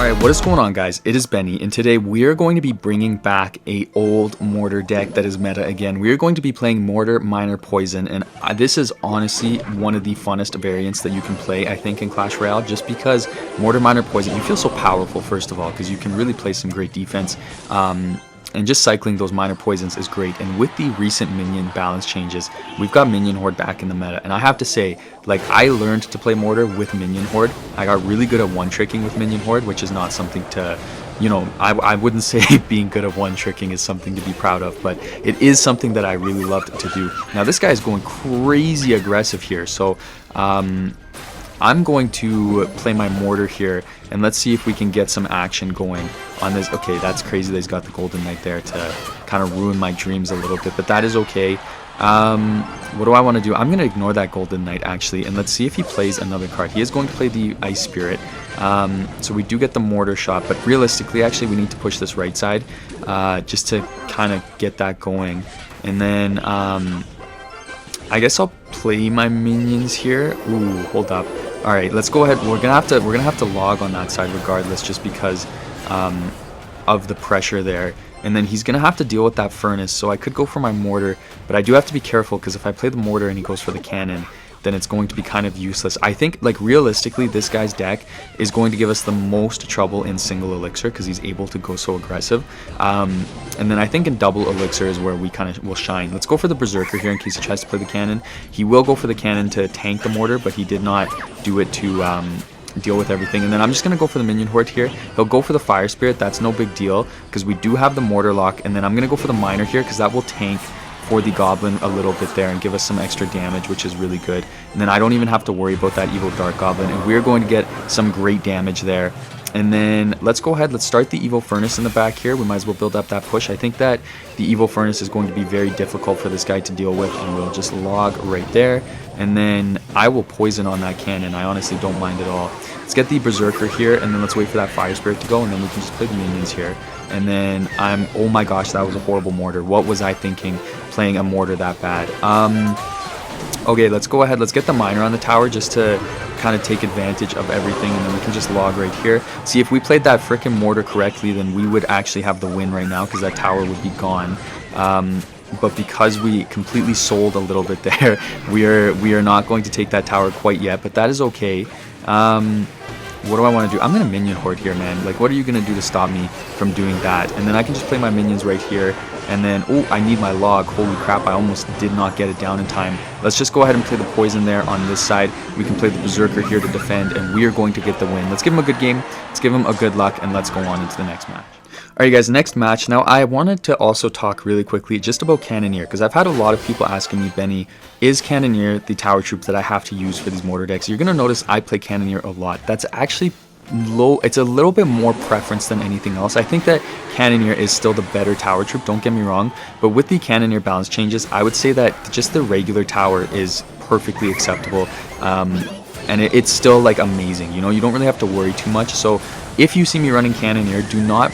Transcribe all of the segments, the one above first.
Alright, what is going on, guys? It is Benny, and today we are going to be bringing back a old Mortar deck that is meta again. We are going to be playing Mortar, Miner, Poison, and this is honestly one of the funnest variants that you can play, I think, in Clash Royale, just because Mortar, Miner, Poison, you feel so powerful, first of all, because you can really play some great defense. And just cycling those minor poisons is great. And with the recent minion balance changes, we've got Minion Horde back in the meta. And I have to say, like, I learned to play Mortar with Minion Horde. I got really good at one-tricking with Minion Horde, which is not something to, you know, I wouldn't say being good at one-tricking is something to be proud of, but it is something that I really loved to do. Now, this guy is going crazy aggressive here, so I'm going to play my Mortar here, and let's see if we can get some action going on this. Okay, that's crazy that he's got the Golden Knight there to kind of ruin my dreams a little bit, but that is okay. What do I want to do? I'm going to ignore that Golden Knight, actually, and let's see if he plays another card. He is going to play the Ice Spirit, so we do get the Mortar shot, but realistically, actually, we need to push this right side just to kind of get that going. And then I guess I'll play my minions here. Ooh, hold up. All right, let's go ahead. We're gonna have to log on that side regardless, just because of the pressure there. And then he's gonna have to deal with that furnace. So I could go for my Mortar, but I do have to be careful because if I play the Mortar and he goes for the cannon, then it's going to be kind of useless. I think, like, realistically, this guy's deck is going to give us the most trouble in single elixir because he's able to go so aggressive. And then I think in double elixir is where we kind of will shine. Let's go for the Berserker here in case he tries to play the cannon. He will go for the cannon to tank the Mortar, but he did not do it to deal with everything. And then I'm just going to go for the Minion Horde here. He'll go for the Fire Spirit. That's no big deal because we do have the Mortar lock. And then I'm going to go for the Miner here because that will tank for the Goblin a little bit there and give us some extra damage, which is really good. And then I don't even have to worry about that evil Dark Goblin, and we're going to get some great damage there. And then let's go ahead, let's start the Evil Furnace in the back here. We might as well build up that push. I think that the Evil Furnace is going to be very difficult for this guy to deal with, and we'll just log right there. And then I will poison on that cannon. I honestly don't mind at all. Let's get the Berserker here, and then let's wait for that Fire Spirit to go, and then we can just play the minions here. And then oh my gosh, that was a horrible Mortar. What was I thinking playing a Mortar that bad? Okay, let's go ahead. Let's get the Miner on the tower just to kind of take advantage of everything, and then we can just log right here. See, if we played that frickin' Mortar correctly, then we would actually have the win right now because that tower would be gone. But because we completely sold a little bit there, we are not going to take that tower quite yet, but that is okay. What do I want to do? I'm going to Minion Horde here, man. Like, what are you going to do to stop me from doing that? And then I can just play my minions right here. And then, oh, I need my log. Holy crap, I almost did not get it down in time. Let's just go ahead and play the poison there on this side. We can play the Berserker here to defend, and we are going to get the win. Let's give him a good game. Let's give him a good luck, and let's go on into the next match. Alright guys, next match. Now I wanted to also talk really quickly just about Cannoneer, because I've had a lot of people asking me, Benny, is Cannoneer the tower troop that I have to use for these Mortar decks? You're going to notice I play Cannoneer a lot. That's actually low. It's a little bit more preference than anything else. I think that Cannoneer is still the better tower troop, don't get me wrong, but with the Cannoneer balance changes, I would say that just the regular tower is perfectly acceptable. And it's still, like, amazing. You know, you don't really have to worry too much. So if you see me running Cannoneer, do not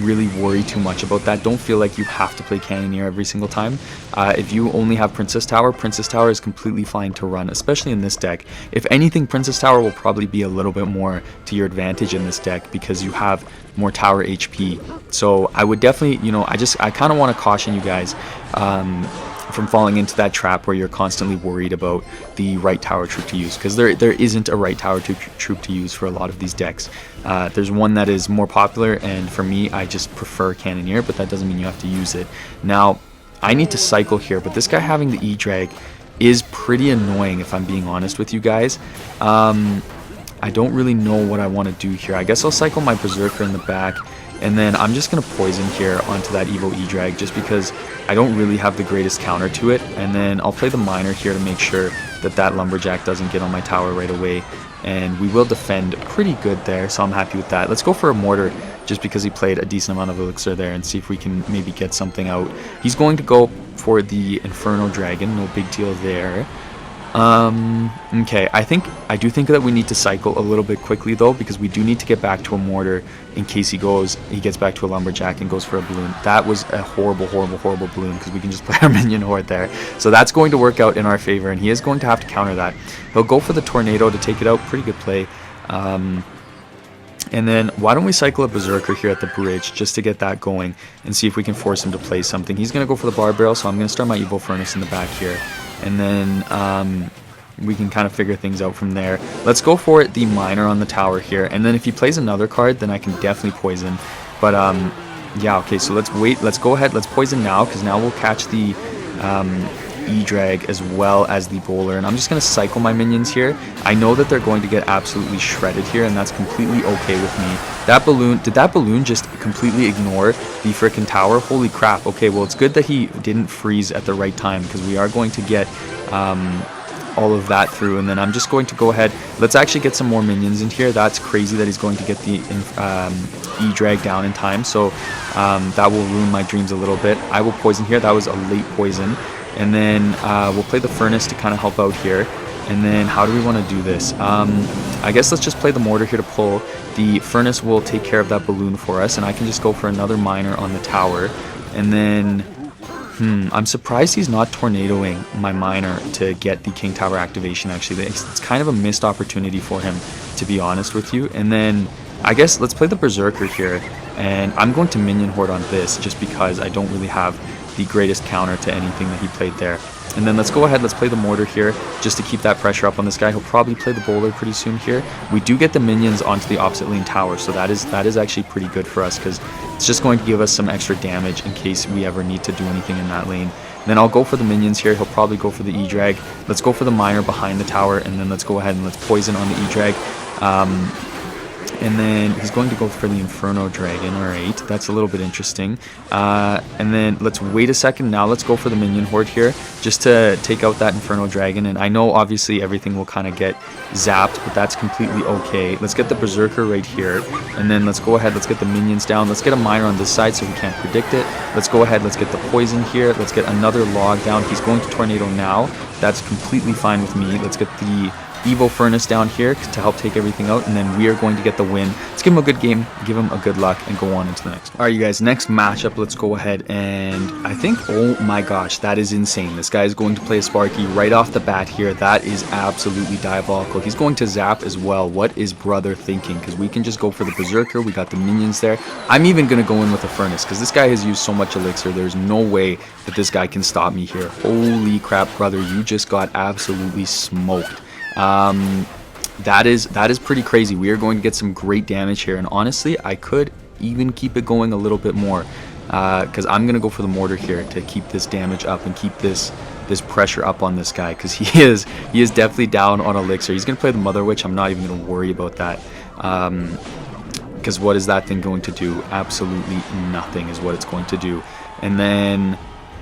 really worry too much about that. Don't feel like you have to play Cannoneer every single time. If you only have Princess Tower is completely fine to run, especially in this deck. If anything, Princess Tower will probably be a little bit more to your advantage in this deck because you have more tower HP. So I would definitely, you know, I kind of want to caution you guys from falling into that trap where you're constantly worried about the right tower troop to use, because there isn't a right tower troop to use for a lot of these decks. There's one that is more popular, and for me, I just prefer Cannoneer, but that doesn't mean you have to use it. Now, I need to cycle here, but this guy having the E-Drag is pretty annoying, if I'm being honest with you guys. I don't really know what I want to do here. I guess I'll cycle my Berserker in the back, and then I'm just going to poison here onto that Evo E-Drag just because I don't really have the greatest counter to it. And then I'll play the Miner here to make sure that that Lumberjack doesn't get on my tower right away. And we will defend pretty good there, so I'm happy with that. Let's go for a Mortar just because he played a decent amount of Elixir there and see if we can maybe get something out. He's going to go for the Inferno Dragon, no big deal there. Okay, I do think that we need to cycle a little bit quickly though, because we do need to get back to a Mortar in case he gets back to a Lumberjack and goes for a Balloon. That was a horrible Balloon because we can just play our Minion Horde there. So that's going to work out in our favor, and he is going to have to counter that. He'll go for the Tornado to take it out. Pretty good play. And then why don't we cycle a Berserker here at the bridge just to get that going and see if we can force him to play something. He's going to go for the Bar Barrel, so I'm going to start my Evil Furnace in the back here. And then we can kind of figure things out from there. Let's go for it, the Miner on the tower here. And then if he plays another card, then I can definitely poison. But yeah, okay, so let's wait. Let's go ahead. Let's poison now, because now we'll catch the E-Drag as well as the Bowler. And I'm just going to cycle my minions here. I know that they're going to get absolutely shredded here, and that's completely okay with me. That balloon, did that balloon just completely ignore the frickin' tower? Holy crap. Okay, well, it's good that he didn't freeze at the right time, because we are going to get all of that through. And then I'm just going to go ahead. Let's actually get some more minions in here. That's crazy that he's going to get the E-Drag down in time, so that will ruin my dreams a little bit. I will poison here. That was a late poison. And then we'll play the Furnace to kind of help out here. And then how do we want to do this? I guess let's just play the Mortar here to pull. The Furnace will take care of that balloon for us, and I can just go for another Miner on the tower. And then I'm surprised he's not tornadoing my Miner to get the King Tower activation, actually. It's kind of a missed opportunity for him, to be honest with you. And then I guess let's play the Berserker here. And I'm going to Minion Horde on this, just because I don't really have the greatest counter to anything that he played there. And then let's go ahead, let's play the Mortar here, just to keep that pressure up on this guy. He'll probably play the Bowler pretty soon here. We do get the minions onto the opposite lane tower, so that is actually pretty good for us, because it's just going to give us some extra damage in case we ever need to do anything in that lane. And then I'll go for the minions here. He'll probably go for the E-Drag. Let's go for the Miner behind the tower, and then let's go ahead and let's poison on the E-Drag. And then he's going to go for the Inferno Dragon. Alright, that's a little bit interesting. And then let's wait a second. Now let's go for the Minion Horde here, just to take out that Inferno Dragon. And I know obviously everything will kind of get zapped, but that's completely okay. Let's get the Berserker right here. And then let's go ahead, let's get the minions down. Let's get a Miner on this side so we can't predict it. Let's go ahead, let's get the Poison here. Let's get another Log down. He's going to Tornado now. That's completely fine with me. Let's get the Evo Furnace down here to help take everything out, and then we are going to get the win. Let's give him a good game, give him a good luck, and go on into the next one. Alright, you guys, next matchup, let's go ahead, and I think, oh my gosh, that is insane. This guy is going to play a Sparky right off the bat here. That is absolutely diabolical. He's going to zap as well. What is brother thinking? Because we can just go for the Berserker. We got the minions there. I'm even going to go in with a Furnace, because this guy has used so much Elixir. There's no way that this guy can stop me here. Holy crap, brother, you just got absolutely smoked. That is pretty crazy. We are going to get some great damage here, and honestly I could even keep it going a little bit more, because I'm gonna go for the Mortar here to keep this damage up and keep this pressure up on this guy, because he is definitely down on Elixir. He's gonna play the Mother Witch. I'm not even gonna worry about that, because what is that thing going to do? Absolutely nothing is what it's going to do. And then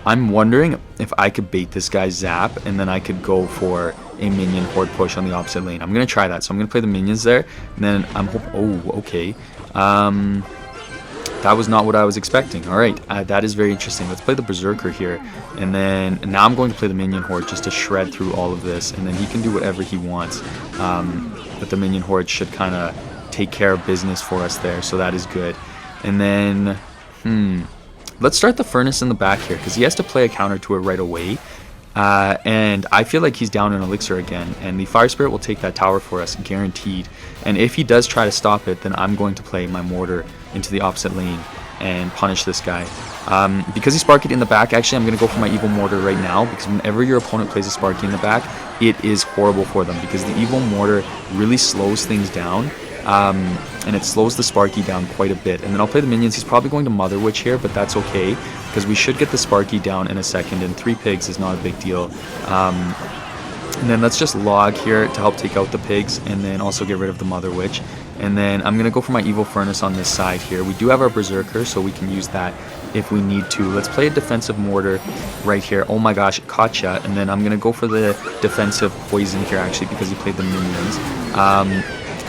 I'm wondering if I could bait this guy's zap, and then I could go for a Minion Horde push on the opposite lane. I'm going to try that. So I'm going to play the minions there, and then I'm hoping... Oh, okay. That was not what I was expecting. Alright, that is very interesting. Let's play the Berserker here, and then now I'm going to play the Minion Horde just to shred through all of this, and then he can do whatever he wants. But the Minion Horde should kind of take care of business for us there, so that is good. And then... let's start the Furnace in the back here, because he has to play a counter to it right away. And I feel like he's down in Elixir again, and the Fire Spirit will take that tower for us, guaranteed. And if he does try to stop it, then I'm going to play my Mortar into the opposite lane and punish this guy. Because he Sparkied in the back, actually I'm going to go for my Evil Mortar right now, because whenever your opponent plays a Sparky in the back, it is horrible for them, because the Evil Mortar really slows things down. And it slows the Sparky down quite a bit. And then I'll play the minions. He's probably going to Mother Witch here, but that's okay, because we should get the Sparky down in a second, and 3 pigs is not a big deal. And then let's just log here to help take out the pigs, and then also get rid of the Mother Witch. And then I'm going to go for my Evil Furnace on this side here. We do have our Berserker, so we can use that if we need to. Let's play a defensive Mortar right here. Oh my gosh, it caught ya. And then I'm going to go for the defensive Poison here, actually, because he played the minions.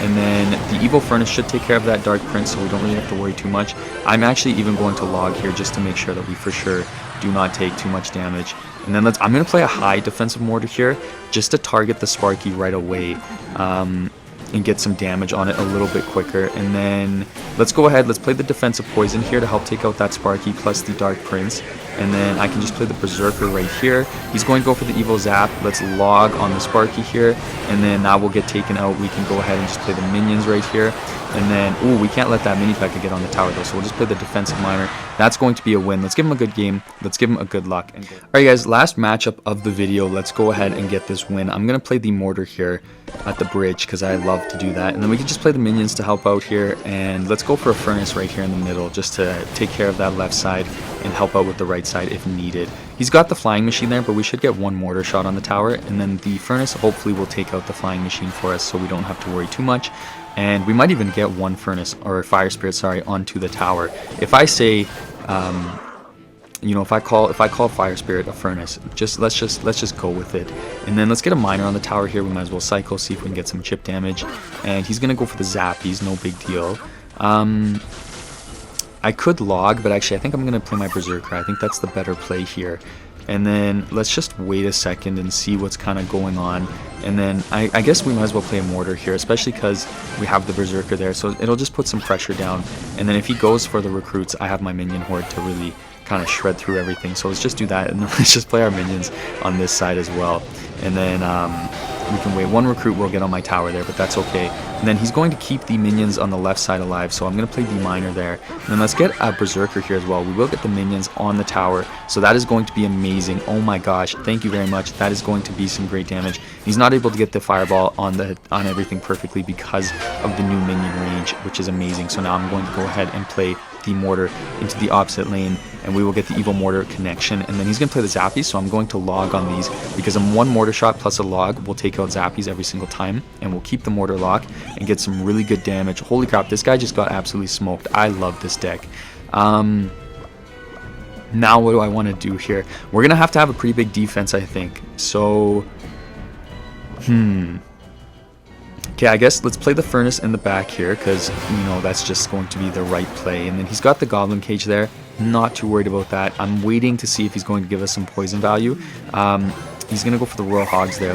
And then the Evil Furnace should take care of that Dark Prince, so we don't really have to worry too much. I'm actually even going to log here just to make sure that we for sure do not take too much damage. And then I'm going to play a high defensive Mortar here just to target the Sparky right away, and get some damage on it a little bit quicker. And then let's go ahead, let's play the defensive Poison here to help take out that Sparky plus the Dark Prince. and then I can just play the Berserker right here. He's going to go for the Evil Zap. Let's log on the Sparky here, and then that will get taken out. We can go ahead and just play the minions right here. And then, ooh, we can't let that mini P.E.K.K.A get on the tower though, so we'll just play the defensive miner. That's going to be a win. Let's give him a good game. Let's give him a good luck. Alright guys, last matchup of the video. Let's go ahead and get this win. I'm going to play the mortar here at the bridge because I love to do that. And then we can just play the minions to help out here. And let's go for a furnace right here in the middle just to take care of that left side and help out with the right side if needed. He's got the flying machine there, but we should get one mortar shot on the tower. And then the furnace hopefully will take out the flying machine for us so we don't have to worry too much. And we might even get one furnace or fire spirit, sorry, onto the tower. If I say, you know, if I call fire spirit a furnace, let's just go with it. And then let's get a miner on the tower here. We might as well cycle, see if we can get some chip damage. And he's gonna go for the zappies, no big deal. I could log, but actually I think I'm gonna play my Berserker. I think that's the better play here. And then let's just wait a second and see what's kind of going on. And then I guess we might as well play a mortar here, especially because we have the Berserker there. So it'll just put some pressure down. And then if he goes for the recruits, I have my minion horde to really kind of shred through everything. So let's just do that, and then let's just play our minions on this side as well. And then we can wait. One recruit will get on my tower there, but that's okay. And then he's going to keep the minions on the left side alive, so I'm going to play the miner there. And then let's get a Berserker here as well. We will get the minions on the tower, so that is going to be amazing. Oh my gosh, thank you very much. That is going to be some great damage. He's not able to get the fireball on everything perfectly because of the new minion range, which is amazing. So now I'm going to go ahead and play the mortar into the opposite lane, and we will get the evil mortar connection. And then he's going to play the zappies, so I'm going to log on these because one mortar shot plus a log will take out zappies every single time, and we'll keep the mortar lock and get some really good damage. Holy crap, this guy just got absolutely smoked. I love this deck. Now what do I want to do here? We're going to have a pretty big defense, I think. So okay, I guess let's play the furnace in the back here because, you know, that's just going to be the right play. And then he's got the goblin cage there. Not too worried about that. I'm waiting to see if he's going to give us some poison value. He's going to go for the royal hogs there.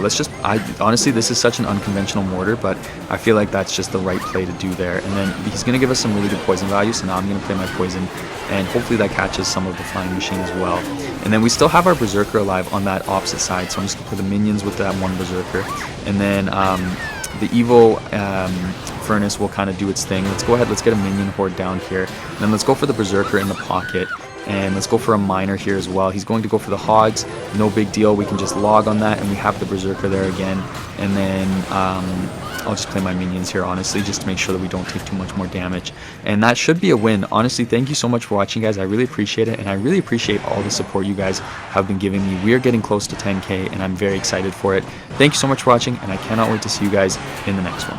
Honestly, this is such an unconventional mortar, but I feel like that's just the right play to do there. And then he's going to give us some really good poison value, so now I'm going to play my poison, and hopefully that catches some of the flying machine as well. And then we still have our Berserker alive on that opposite side, so I'm just going to play the minions with that one Berserker. And then the evil furnace will kind of do its thing. Let's go ahead, let's get a minion horde down here. And then let's go for the Berserker in the pocket. And let's go for a miner here as well. He's going to go for the hogs. No big deal. We can just log on that, and we have the Berserker there again. And then I'll just play my minions here, honestly, just to make sure that we don't take too much more damage. And that should be a win. Honestly, thank you so much for watching, guys. I really appreciate it, and I really appreciate all the support you guys have been giving me. We are getting close to 10K, and I'm very excited for it. Thank you so much for watching, and I cannot wait to see you guys in the next one.